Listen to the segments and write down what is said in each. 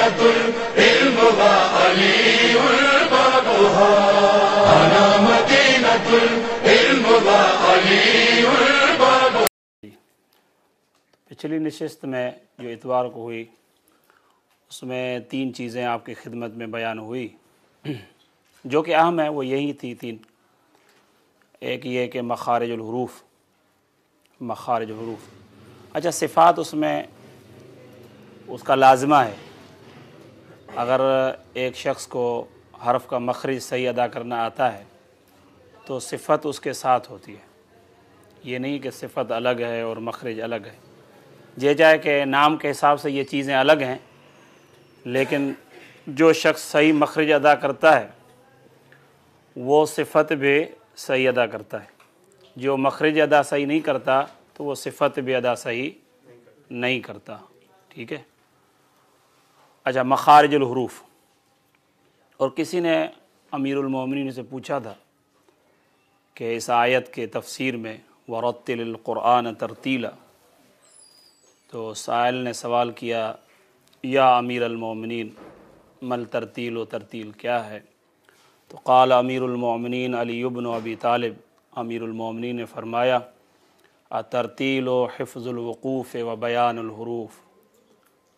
مدینۃ العلم وعلی بابها، انا مدینۃ العلم وعلی بابها۔ پچھلی نشست میں جو اتوار کو ہوئی اس میں 3 چیزیں آپ کی خدمت میں بیان ہوئی جو کہ اہم ہے، وہ یہی تھی 3۔ ایک یہ کہ مخارج الحروف، اچھا صفات اس میں اس کا لازمہ ہے۔ اگر ایک شخص کو حرف کا مخرج صحیح ادا کرنا آتا ہے تو صفت اس کے ساتھ ہوتی ہے، یہ نہیں کہ صفت الگ ہے اور مخرج الگ ہے۔ یہ جائے کہ نام کے حساب سے یہ چیزیں الگ ہیں، لیکن جو شخص صحیح مخرج ادا کرتا ہے وہ صفت بھی صحیح ادا کرتا ہے، جو مخرج ادا صحیح نہیں کرتا تو وہ صفت بھی ادا صحیح نہیں کرتا، ٹھیک ہے۔ اچھا مخارج الحروف، اور کسی نے امیر المومنین سے پوچھا تھا کہ اس آیت کے تفسیر میں وَرَتِّلِ الْقُرْآنَ تَرْتِيلًا، تو سائل نے سوال کیا یا امیر المومنین مل ترتیل و ترتیل کیا ہے؟ تو قال امیر المومنین علی بن ابی طالب، امیر المومنین نے فرمایا ترتیل و حفظ الوقوف و بیان الحروف،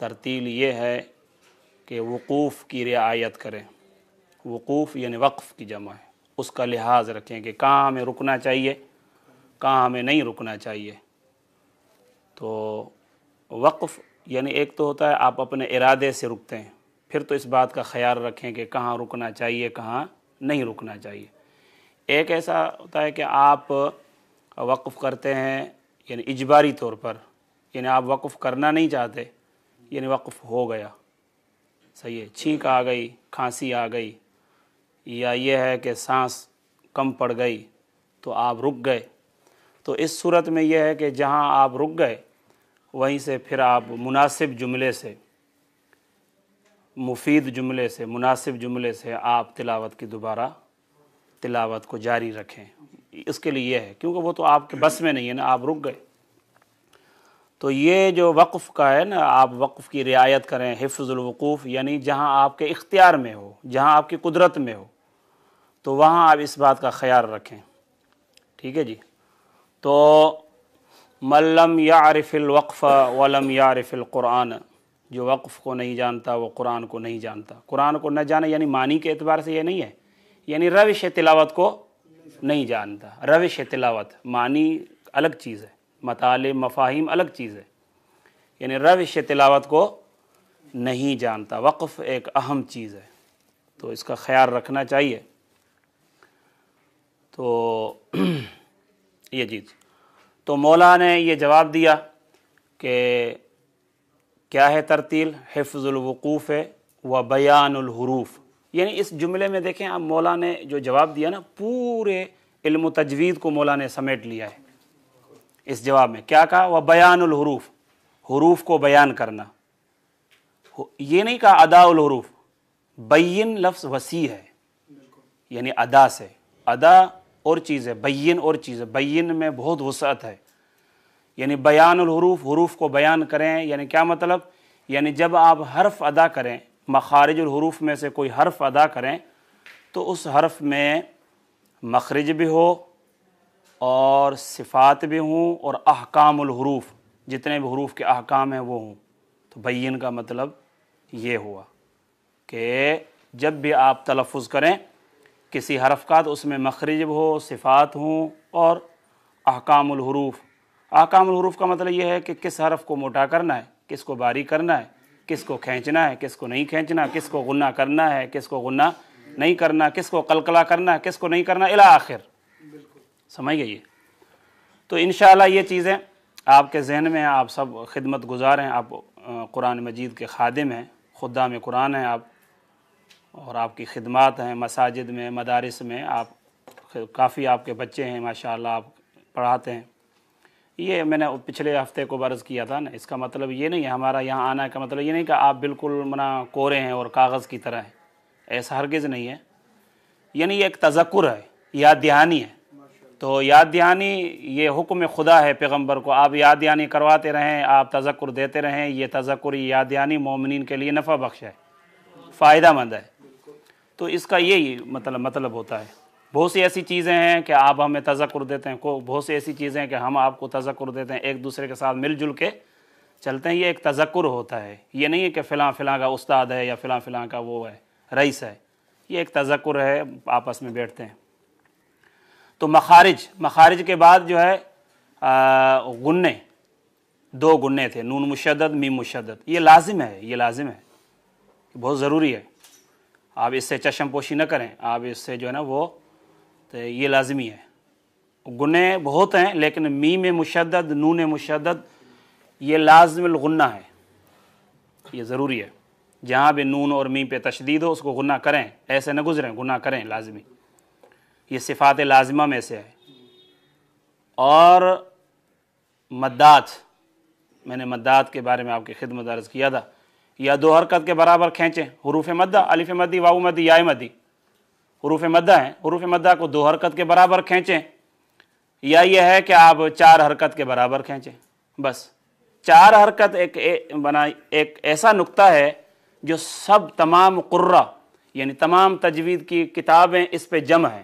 ترتیل یہ ہے کہ وقوف کی رعایت کریں، وقوف یعنی وقف کی جمع ہے، اس کا لحاظ رکھیں کہ کہاں ہمیں رکنا چاہیے کہاں ہمیں نہیں رکنا چاہیے۔ تو وقف یعنی ایک تو ہوتا ہے آپ اپنے ارادے سے رکتے ہیں، پھر تو اس بات کا خیال رکھیں کہ کہاں رکنا چاہیے کہاں نہیں رکنا چاہیے۔ ایک ایسا ہوتا ہے کہ آپ وقف کرتے ہیں یعنی اجباری طور پر، یعنی آپ وقف کرنا نہیں چاہتے، یعنی وقف ہو گیا، صحیح ہے، چھینک آ گئی، کھانسی آ گئی، یا یہ ہے کہ سانس کم پڑ گئی تو آپ رک گئے، تو اس صورت میں یہ ہے کہ جہاں آپ رک گئے وہیں سے پھر آپ مناسب جملے سے، مفید جملے سے، مناسب جملے سے آپ تلاوت کی دوبارہ تلاوت کو جاری رکھیں۔ اس کے لیے یہ ہے کیونکہ وہ تو آپ کے بس میں نہیں ہے نا، آپ رک گئے۔ تو یہ جو وقف کا ہے نا، آپ وقف کی رعایت کریں، حفظ الوقوف یعنی جہاں آپ کے اختیار میں ہو، جہاں آپ کی قدرت میں ہو، تو وہاں آپ اس بات کا خیال رکھیں، ٹھیک ہے جی۔ تو من لم یعرف الوقف ولم یعرف القرآن، جو وقف کو نہیں جانتا وہ قرآن کو نہیں جانتا۔ قرآن کو نہ جانا یعنی معنی کے اعتبار سے یہ نہیں ہے، یعنی روش تلاوت کو نہیں جانتا۔ روش تلاوت معنی الگ چیز ہے، مطالب مفاہیم الگ چیز ہے، یعنی روش تلاوت کو نہیں جانتا۔ وقف ایک اہم چیز ہے، تو اس کا خیال رکھنا چاہیے۔ تو یہ چیز، تو مولا نے یہ جواب دیا کہ کیا ہے ترتیل؟ حفظ الوقوف و بیان الحروف، یعنی اس جملے میں دیکھیں آپ، مولا نے جو جواب دیا نا، پورے علم و تجوید کو مولا نے سمیٹ لیا ہے اس جواب میں۔ کیا کہا؟ وہ بیان الحروف، حروف کو بیان کرنا، یہ نہیں کہا ادا الحروف۔ بین لفظ وسیع ہے، یعنی ادا سے، ادا اور چیز ہے، بین اور چیز ہے، بین میں بہت وسعت ہے، یعنی بیان الحروف، حروف کو بیان کریں، یعنی کیا مطلب؟ یعنی جب آپ حرف ادا کریں، مخارج الحروف میں سے کوئی حرف ادا کریں تو اس حرف میں مخرج بھی ہو اور صفات بھی ہوں اور احکام الحروف، جتنے بھی حروف کے احکام ہیں وہ ہوں۔ تو بین کا مطلب یہ ہوا کہ جب بھی آپ تلفظ کریں کسی حرف کا تو اس میں مخرج ہو، صفات ہوں اور احکام الحروف۔ احکام الحروف کا مطلب یہ ہے کہ کس حرف کو موٹا کرنا ہے، کس کو باریک کرنا ہے، کس کو کھینچنا ہے، کس کو نہیں کھینچنا، کس کو غنہ کرنا ہے، کس کو غنہ نہیں کرنا، کس کو قلقلہ کرنا ہے، کس کو نہیں کرنا، الی آخر۔ سمجھ گئے؟ تو انشاءاللہ یہ چیزیں آپ کے ذہن میں ہیں، آپ سب خدمت گزار ہیں، آپ قرآن مجید کے خادم ہیں، خدام قرآن ہیں آپ، اور آپ کی خدمات ہیں مساجد میں، مدارس میں، آپ کافی آپ کے بچے ہیں ماشاءاللہ، آپ پڑھاتے ہیں۔ یہ میں نے پچھلے ہفتے کو عرض کیا تھا نا، اس کا مطلب یہ نہیں ہے ہمارا یہاں آنا کا مطلب یہ نہیں کہ آپ بالکل کورے ہیں اور کاغذ کی طرح ہیں، ایسا ہرگز نہیں ہے، یعنی یہ ایک تذکر ہے، یاد دہانی ہے تو یاد دہانی یہ حکم خدا ہے پیغمبر کو، آپ یاد دہانی کرواتے رہیں، آپ تذکر دیتے رہیں، یہ تذکر یاد دہانی مومنین کے لیے نفع بخش ہے، فائدہ مند ہے۔ تو اس کا یہی مطلب ہوتا ہے۔ بہت سی ایسی چیزیں ہیں کہ آپ ہمیں تذکر دیتے ہیں، بہت سی ایسی چیزیں ہیں کہ ہم آپ کو تذکر دیتے ہیں، ایک دوسرے کے ساتھ مل جل کے چلتے ہیں، یہ ایک تذکر ہوتا ہے۔ یہ نہیں ہے کہ فلاں فلاں کا استاد ہے یا فلاں فلاں کا وہ ہے رئیس ہے، یہ ایک تذکر ہے، آپس میں بیٹھتے ہیں۔ تو مخارج کے بعد جو ہے غنے، 2 غنے تھے، نون مشدد میم مشدد، یہ لازم ہے، بہت ضروری ہے۔ آپ اس سے چشم پوشی نہ کریں، آپ اس سے جو ہے نا وہ تو یہ لازمی ہے۔ غنے بہت ہیں لیکن میم مشدد نون مشدد یہ لازم الغنہ ہے، یہ ضروری ہے۔ جہاں بھی نون اور میم پہ تشدید ہو اس کو غنہ کریں، ایسے نہ گزریں، غنہ کریں لازمی، یہ صفات لازمہ میں سے ہے۔ اور مدات، میں نے مدات کے بارے میں آپ کی خدمت عرض کیا تھا، یا 2 حرکت کے برابر کھینچیں، حروف مدہ، الف مدی، واو مدی، یا مدی، حروف مدہ ہیں، حروف مدہ کو 2 حرکت کے برابر کھینچیں، یا یہ ہے کہ آپ 4 حرکت کے برابر کھینچیں، بس 4 حرکت ایک ایسا نقطہ ہے جو تمام قرہ یعنی تمام تجوید کی کتابیں اس پہ جمع ہیں،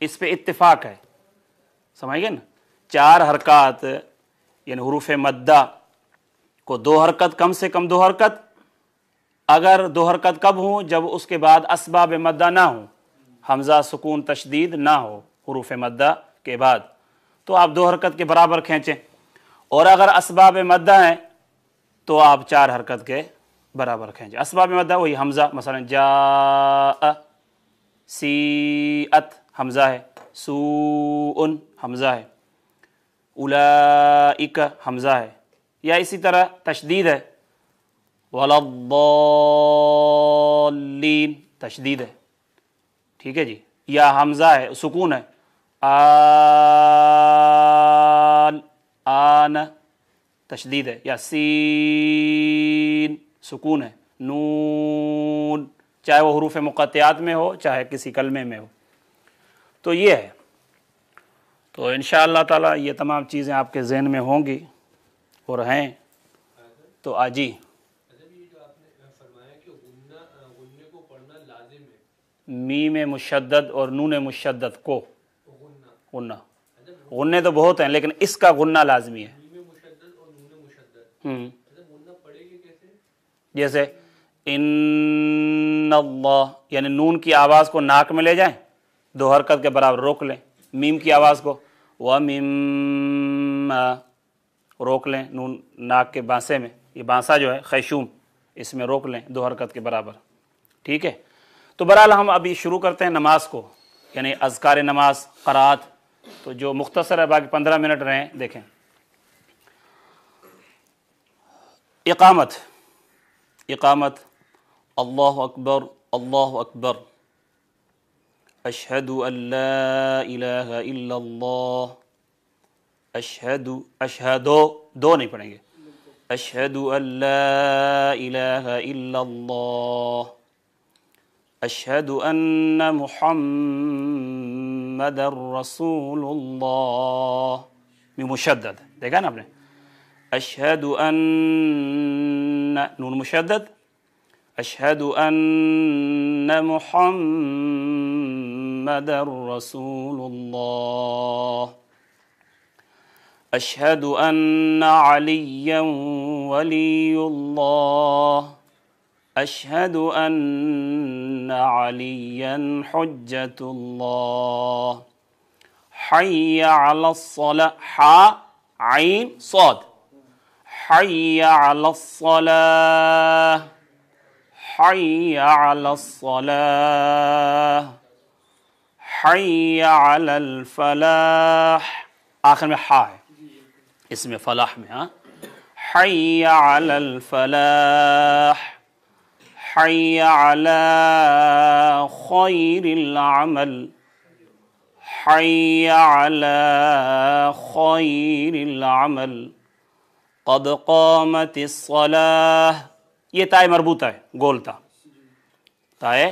اس پہ اتفاق ہے، سمجھ گئے نا؟ 4 حرکات یعنی حروف مدہ کو 2 حرکت، کم سے کم 2 حرکت، اگر 2 حرکت کب ہوں؟ جب اس کے بعد اسباب مدہ نہ ہوں، حمزہ سکون تشدید نہ ہو حروف مدہ کے بعد، تو آپ 2 حرکت کے برابر کھینچیں، اور اگر اسباب مدہ ہیں تو آپ 4 حرکت کے برابر کھینچیں۔ اسباب مدہ وہی حمزہ، مثلا جاء، سیئت حمزہ ہے، سوء حمزہ ہے، اولئک حمزہ ہے، یا اسی طرح تشدید ہے، ولا الضالین تشدید ہے، ٹھیک ہے جی، یا حمزہ ہے سکون ہے، آن تشدید ہے، یا سین سکون ہے، نون، چاہے وہ حروف مقطعات میں ہو چاہے کسی کلمے میں ہو۔ تو یہ ہے، تو انشاءاللہ تعالی یہ تمام چیزیں آپ کے ذہن میں ہوں گی اور ہیں۔ تو آجی یہ جو آپ نے فرمایا کہ غنہ کو پڑھنا لازم ہے، میم مشدد اور نون مشدد کو غنہ غنے تو بہت ہیں لیکن اس کا غنہ لازمی ہے۔ میم مشدد اور نون مشدد، غنہ پڑھے گی کیسے؟ جیسے ان اللہ، یعنی نون کی آواز کو ناک میں لے جائیں، 2 حرکت کے برابر روک لیں، میم کی آواز کو وَمِمَّا روک لیں، نون ناک کے بانسے میں، یہ بانسا جو ہے خیشوم، اس میں روک لیں 2 حرکت کے برابر، ٹھیک ہے۔ تو بہرحال ہم ابھی شروع کرتے ہیں نماز کو، یعنی اذکار نماز، قرات، تو جو مختصر ہے، باقی 15 منٹ رہیں، دیکھیں۔ اقامت اللہ اکبر اللہ اکبر، اشہد ان لا الہ الا اللہ، دو نہیں پڑھیں گے، اشہد ان لا الہ الا اللہ، اشہد ان محمد رسول اللہ، مشدد دیکھا نا آپ نے، اشہد ان نون مشدد، اشہد ان محمد رسول اللہ، اشہد ان علی ولی اللہ، اشہد ان علی حجت اللہ، حی علی الصلاۃ، حا عین صاد، حی علی الصلاۃ، حی علی الصلاۃ، حی علی الفلاح، آخر میں حا ہے اس میں فلاح میں، ہاں، حی علی الفلاح، حی علی خیر العمل، حی علی خیر العمل، قد قامت الصلاۃ، یہ تائے مربوطہ ہے، گول تا، تائے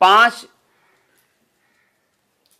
5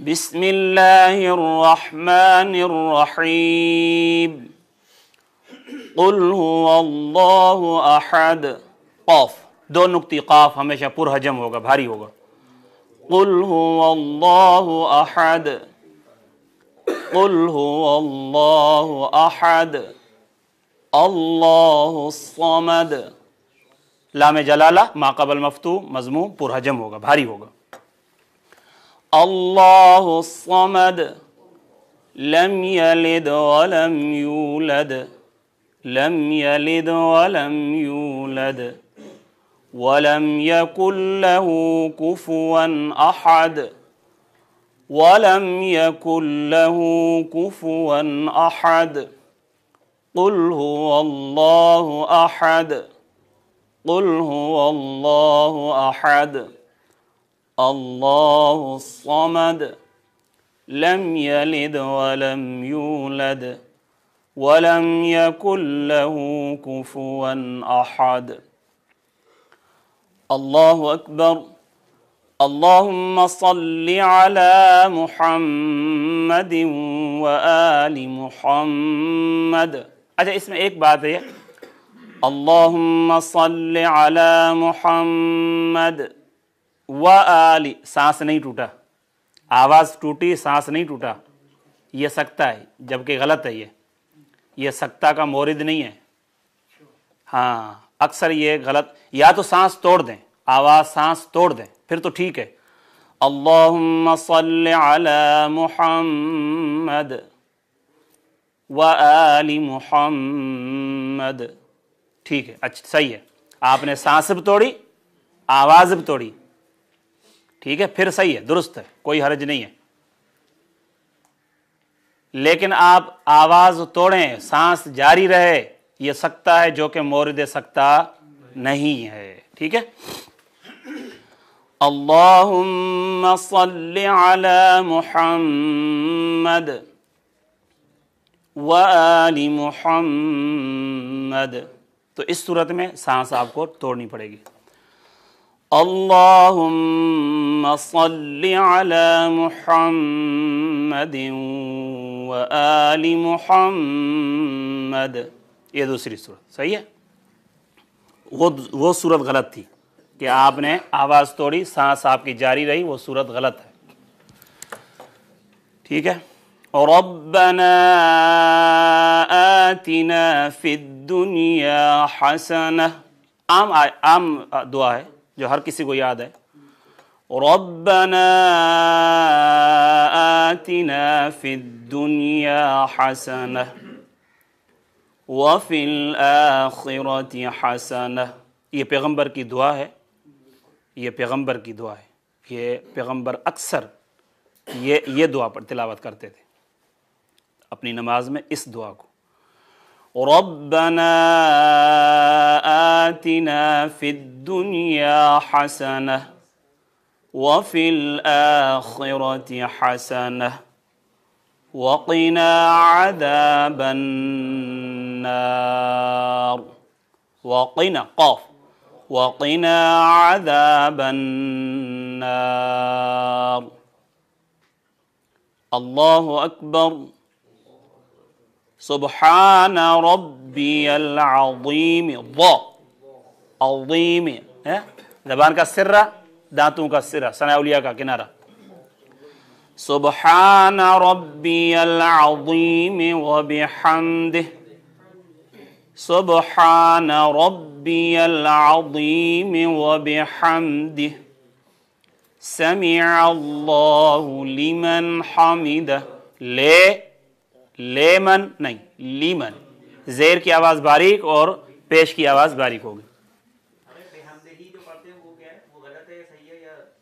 بسم اللہ الرحمن الرحیم قل هو اللہ احد قاف دو نقطی قاف ہمیشہ پر حجم ہوگا، بھاری ہوگا. قل هو اللہ احد قل هو اللہ احد اللہ الصمد. لام جلالہ ما قبل مفتوح مضموم پر حجم ہوگا، بھاری ہوگا. اللہ الصمد لم یلد ولم یولد لم یلد ولم یولد ولم یکن له کفوا احد ولم یکن له کفوا احد. قل هو اللہ احد قل هو اللہ احد اللہ الصمد لم یلد ولم یولد ولم یکن له کفوا احد. اللہ اکبر. اللہم صل علی محمد وآل محمد. اچھا اس میں ایک بات ہے، اللہم صل علی محمد وآل، سانس نہیں ٹوٹا، آواز ٹوٹی، سانس نہیں ٹوٹا. یہ سکتہ ہے، جبکہ غلط ہے. یہ سکتہ کا مورد نہیں ہے. ہاں اکثر یہ غلط، یا تو سانس توڑ دیں، آواز سانس توڑ دیں پھر تو ٹھیک ہے. اللہم صل علی محمد وآل محمد، ٹھیک ہے، اچھا صحیح ہے. آپ نے سانس بھی توڑی، آواز بھی توڑی، ٹھیک ہے، پھر صحیح ہے، درست ہے، کوئی حرج نہیں ہے. لیکن آپ آواز توڑیں، سانس جاری رہے، یہ سکتہ ہے جو کہ مورد سکتہ نہیں ہے. ٹھیک ہے. اللہم صل علی محمد وآل محمد. تو اس صورت میں سانس آپ کو توڑنی پڑے گی. اللہم صل علی محمد وآل محمد. یہ دوسری صورت صحیح ہے. وہ صورت غلط تھی کہ آپ نے آواز توڑی، سانس آپ کی جاری رہی، وہ صورت غلط ہے. ٹھیک ہے. ربنا آتنا فی الدنیا حسنہ، عام دعا ہے جو ہر کسی کو یاد ہے. ربنا آتنا فی الدنیا حسنہ وفی الآخرۃ حسنہ. یہ پیغمبر کی دعا ہے، یہ پیغمبر کی دعا ہے. یہ پیغمبر اکثر یہ دعا پر تلاوت کرتے تھے اپنی نماز میں، اس دعا کو. ربنا آتنا فی الدنیا حسنہ وفی الآخرۃ حسنہ وقنا عذاب النار. وقنا قاف وقنا عذاب النار. اللہ اکبر. سبحان ربی العظیم. عظیم زبان کا سرہ، دانتوں کا سرہ، ثناء اولیاء کا کنارہ. سبحان ربی العظیم وبحمدہ. سبحان ربی العظیم وبحمدہ. سمع اللہ لمن حمدہ. لیمن نہیں، لیمن. زیر کی آواز باریک اور پیش کی آواز باریک ہوگی.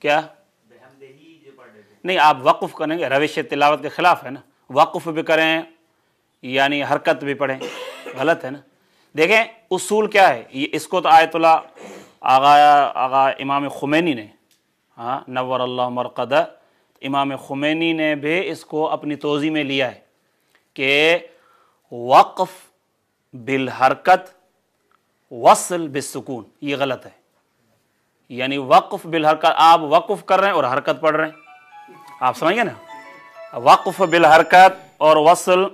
کیا نہیں، آپ وقف کریں گے، روش تلاوت کے خلاف ہے نا. وقف بھی کریں یعنی حرکت بھی پڑھیں، غلط ہے نا. دیکھیں اصول کیا ہے، اس کو تو آیت اللہ آغا امام خمینی نے، ہاں نور اللہ مرقدہ، امام خمینی نے بھی اس کو اپنی توضیح میں لیا ہے کہ وقف بالحرکت وصل بالسکون. یہ غلط ہے. یعنی وقف بالحرکت، آپ وقف کر رہے ہیں اور حرکت پڑھ رہے ہیں، آپ سمجھ گئے نا, وقف بالحرکت اور وصل.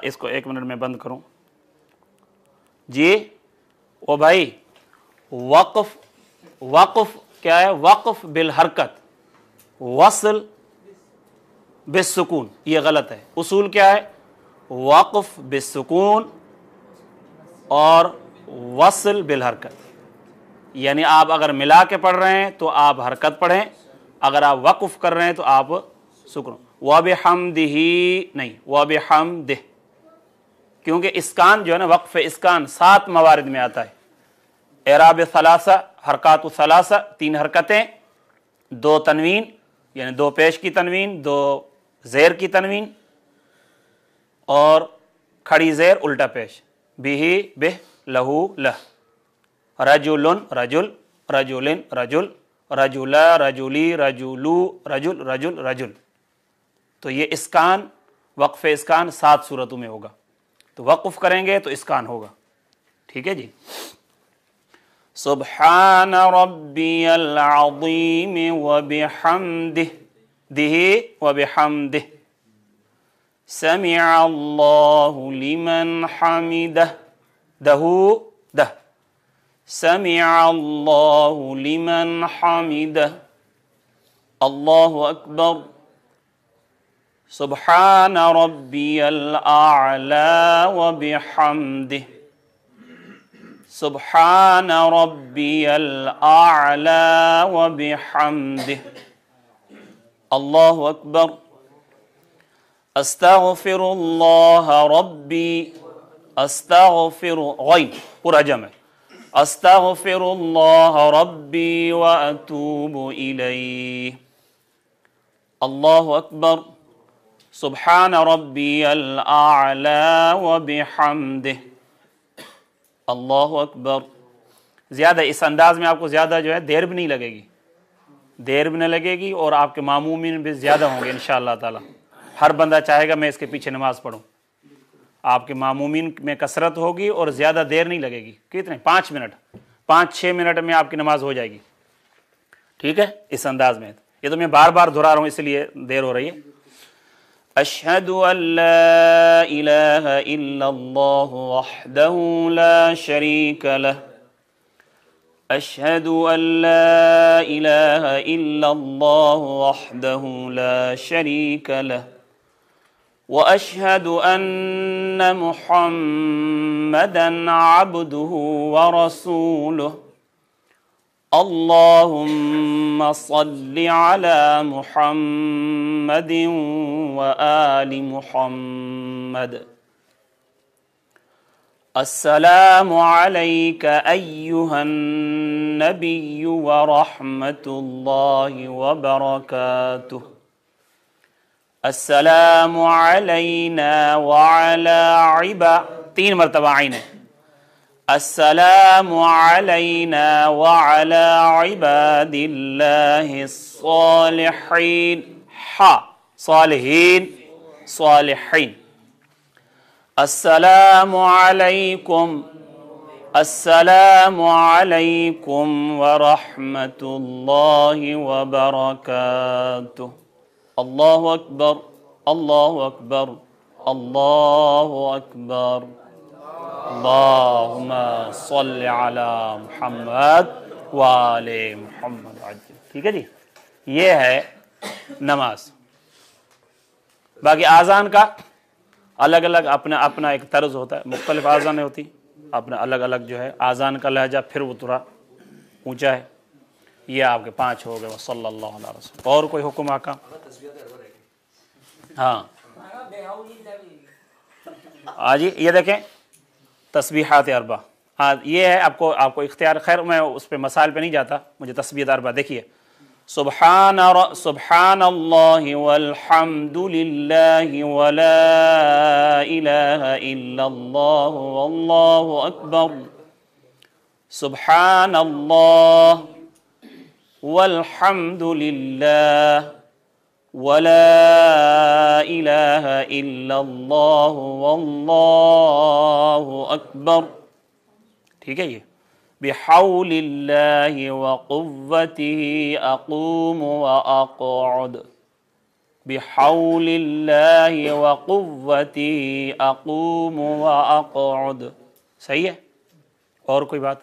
اس کو 1 منٹ میں بند کروں جی. او بھائی وقف کیا ہے؟ وقف بالحرکت وصل بالسکون, یہ غلط ہے. اصول کیا ہے؟ وقف بالسکون اور وصل بالحرکت. یعنی آپ اگر ملا کے پڑھ رہے ہیں تو آپ حرکت پڑھیں, اگر آپ وقف کر رہے ہیں تو آپ سکون. وَبِحَمْدِهِ نہیں, وَبِحَمْدِهِ, کیونکہ اسکان جو ہے نا, وقف اسکان 7 موارد میں آتا ہے. اعراب ثلاثہ, حرکات الثلاثہ, 3 حرکتیں, 2 تنوین یعنی 2 پیش کی تنوین, 2 زیر کی تنوین, اور کھڑی زیر الٹا پیش. بِهِ بِہ, لہو لہ, رجل رجل, رجل رجل, رجل رجلی, رجولو رجل, رجل رجل. تو یہ اسکان, وقف اسکان 7 صورتوں میں ہوگا. تو وقف کریں گے تو اسکان ہوگا. ٹھیک ہے جی. سبحان ربی العظیم وبحمدہ, دہ وبحمدہ, سمع اللہ لمن حمدہ, دہو دہ, سمع اللہ لمن حمدہ, اللہ اکبر, سبحان ربی الاعلی وبحمدہ, سبحان ربی الاعلی وبحمدہ, اللہ اکبر, استغفر اللہ ربی, استغفر, غین پورا جمع, استغفر اللہ ربی واتوب الیہ, اللہ اکبر, سبحان ربی الاعلی وبحمدہ, اللہ اکبر. زیادہ اس انداز میں آپ کو زیادہ جو ہے دیر بھی نہیں لگے گی, دیر بھی نہیں لگے گی, اور آپ کے مامومین بھی زیادہ ہوں گے انشاءاللہ تعالی. ہر بندہ چاہے گا میں اس کے پیچھے نماز پڑھوں. آپ کے مامومین میں کثرت ہوگی اور زیادہ دیر نہیں لگے گی. کتنے؟ 5 منٹ, 5-6 منٹ میں آپ کی نماز ہو جائے گی. ٹھیک ہے, اس انداز میں. یہ تو میں بار بار دہرا رہا ہوں اس لیے دیر ہو رہی ہے. اشہد ان لا الہ الا اللہ وحدہ لا شریک لہ, اشہد ان لا الہ الا اللہ وحدہ لا شریک لہ, واشہد ان محمدا عبدہ ورسولہ, اللہم صل علی محمد وآل محمد. السلام علیک ایہا النبی ورحمۃ اللہ وبرکاتہ, السلام علینا وعلی 3 مرتبہ عین ہے, السلام علینا وعلی عباد اللہ الصالحین, صالحین صالحین, السلام علیکم, السلام علیکم ورحمۃ اللہ وبرکاتہ, اللہ اکبر, اللہ اکبر, اللہ اکبر, اللہم صل علی محمد وآل محمد عجل. ٹھیک ہے جی, یہ ہے نماز. باقی آذان کا الگ الگ اپنا اپنا ایک طرز ہوتا ہے, مختلف آذانیں ہوتی, اپنا الگ الگ جو ہے آذان کا لہجہ پھر وہ تھوڑا اونچا ہے. یہ آپ کے 5 ہو گئے. صلی اللہ علیہ وسلم. اور کوئی حکم آقا؟ ہاں جی, یہ دیکھیں تسبیحات اربع. ہاں یہ ہے آپ کو اختیار. خیر میں اس پہ مسائل پہ نہیں جاتا, مجھے تسبیحات اربع دیکھیے. سبحان اللہ والحمد للہ ولا الہ الا اللہ واللہ اکبر, سبحان اللہ والحمد للہ ولا الہ الا اللہ واللہ اکبر. ٹھیک ہے, یہ بحول اللہ وقوتہ اقوم واقعد، بحول اللہ وقوتہ اقوم واقعد. صحیح ہے؟ اور کوئی بات؟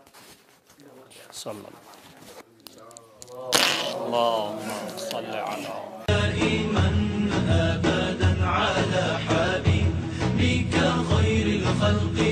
صلی اللہ اللہم صلی علی دائما أبدا على حبيبك خير الخلق